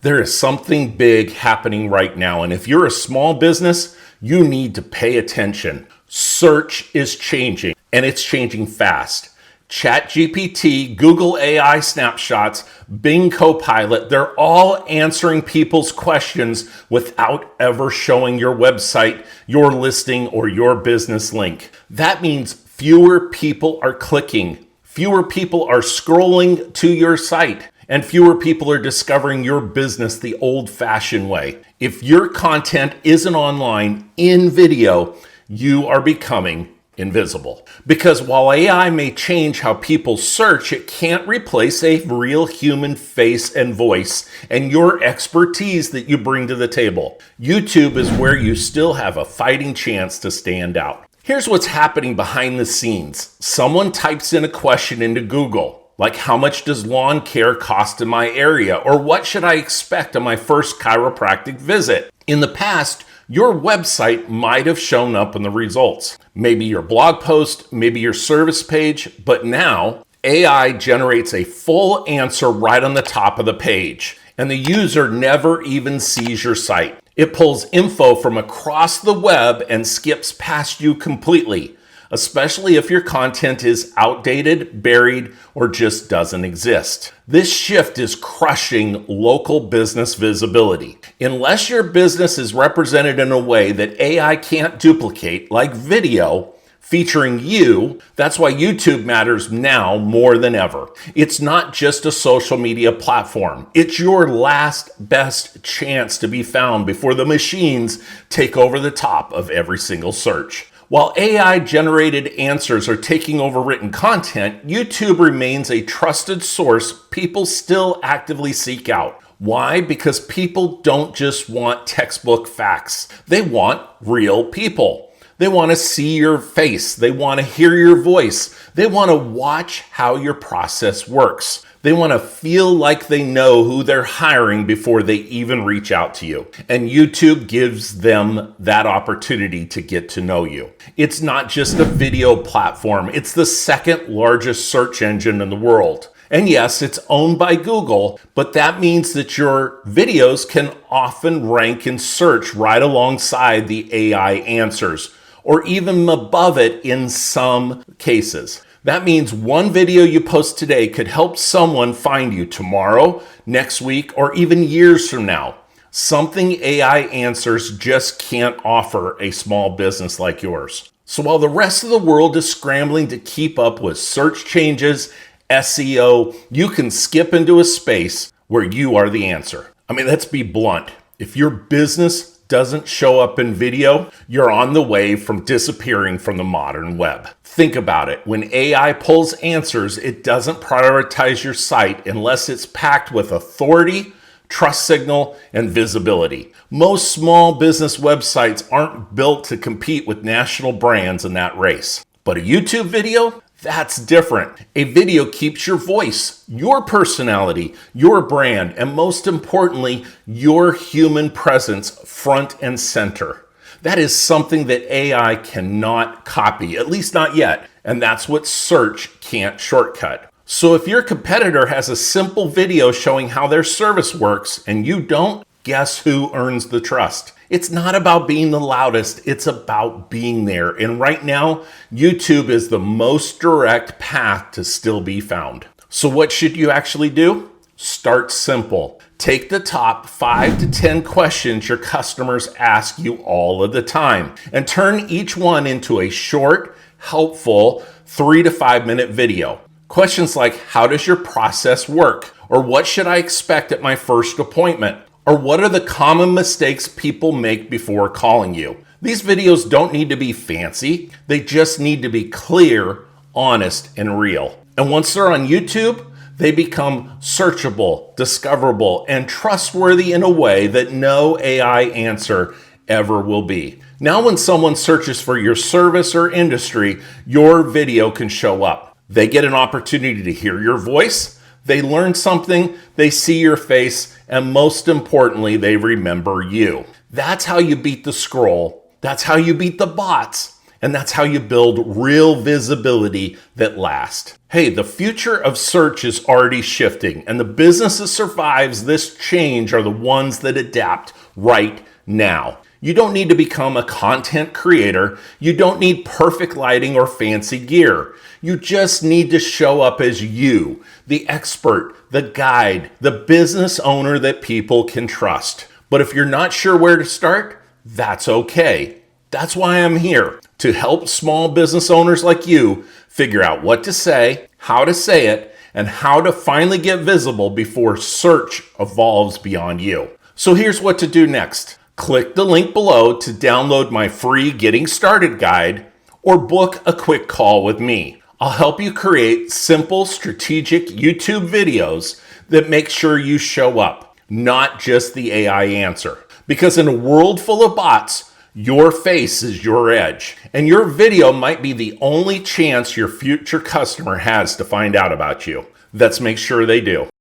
There is something big happening right now, and if you're a small business, you need to pay attention. Search is changing, and it's changing fast. ChatGPT, Google AI snapshots, Bing Copilot, they're all answering people's questions without ever showing your website, your listing, or your business link. That means fewer people are clicking, fewer people are scrolling to your site, and fewer people are discovering your business the old-fashioned way. If your content isn't online in video, you are becoming invisible. Because while AI may change how people search, it can't replace a real human face and voice and your expertise that you bring to the table. YouTube is where you still have a fighting chance to stand out. Here's what's happening behind the scenes. Someone types in a question into Google, like how much does lawn care cost in my area? Or what should I expect on my first chiropractic visit? In the past, your website might have shown up in the results. Maybe your blog post, maybe your service page, but now AI generates a full answer right on the top of the page, and the user never even sees your site. It pulls info from across the web and skips past you completely, especially if your content is outdated, buried, or just doesn't exist. This shift is crushing local business visibility. Unless your business is represented in a way that AI can't duplicate, like video featuring you, that's why YouTube matters now more than ever. It's not just a social media platform. It's your last best chance to be found before the machines take over the top of every single search. While AI-generated answers are taking over written content, YouTube remains a trusted source people still actively seek out. Why? Because people don't just want textbook facts. They want real people. They want to see your face. They want to hear your voice. They want to watch how your process works. They want to feel like they know who they're hiring before they even reach out to you. And YouTube gives them that opportunity to get to know you. It's not just a video platform. It's the second largest search engine in the world. And yes, it's owned by Google, but that means that your videos can often rank in search right alongside the AI answers, or even above it in some cases. That means one video you post today could help someone find you tomorrow, next week, or even years from now. Something AI answers just can't offer a small business like yours. So while the rest of the world is scrambling to keep up with search changes, SEO, you can skip into a space where you are the answer. I mean, let's be blunt. If your business doesn't show up in video, you're on the way from disappearing from the modern web. Think about it. When AI pulls answers, it doesn't prioritize your site unless it's packed with authority, trust signal, and visibility. Most small business websites aren't built to compete with national brands in that race. But a YouTube video? That's different. A video keeps your voice, your personality, your brand, and most importantly, your human presence front and center. That is something that AI cannot copy, at least not yet. And that's what search can't shortcut. So if your competitor has a simple video showing how their service works and you don't, guess who earns the trust? It's not about being the loudest, it's about being there. And right now, YouTube is the most direct path to still be found. So what should you actually do? Start simple. Take the top 5 to 10 questions your customers ask you all of the time and turn each one into a short, helpful 3 to 5 minute video. Questions like, how does your process work? Or what should I expect at my first appointment? Or what are the common mistakes people make before calling you? These videos don't need to be fancy. They just need to be clear, honest, and real. And once they're on YouTube, they become searchable, discoverable, and trustworthy in a way that no AI answer ever will be. Now, when someone searches for your service or industry, your video can show up. They get an opportunity to hear your voice. They learn something, they see your face, and most importantly, they remember you. That's how you beat the scroll. That's how you beat the bots. And that's how you build real visibility that lasts. Hey, the future of search is already shifting, and the business that survives this change are the ones that adapt right now. You don't need to become a content creator. You don't need perfect lighting or fancy gear. You just need to show up as you, the expert, the guide, the business owner that people can trust. But if you're not sure where to start, that's okay. That's why I'm here, to help small business owners like you figure out what to say, how to say it, and how to finally get visible before search evolves beyond you. So here's what to do next. Click the link below to download my free Getting Started guide or book a quick call with me. I'll help you create simple, strategic YouTube videos that make sure you show up, not just the AI answer. Because in a world full of bots, your face is your edge, and your video might be the only chance your future customer has to find out about you. Let's make sure they do.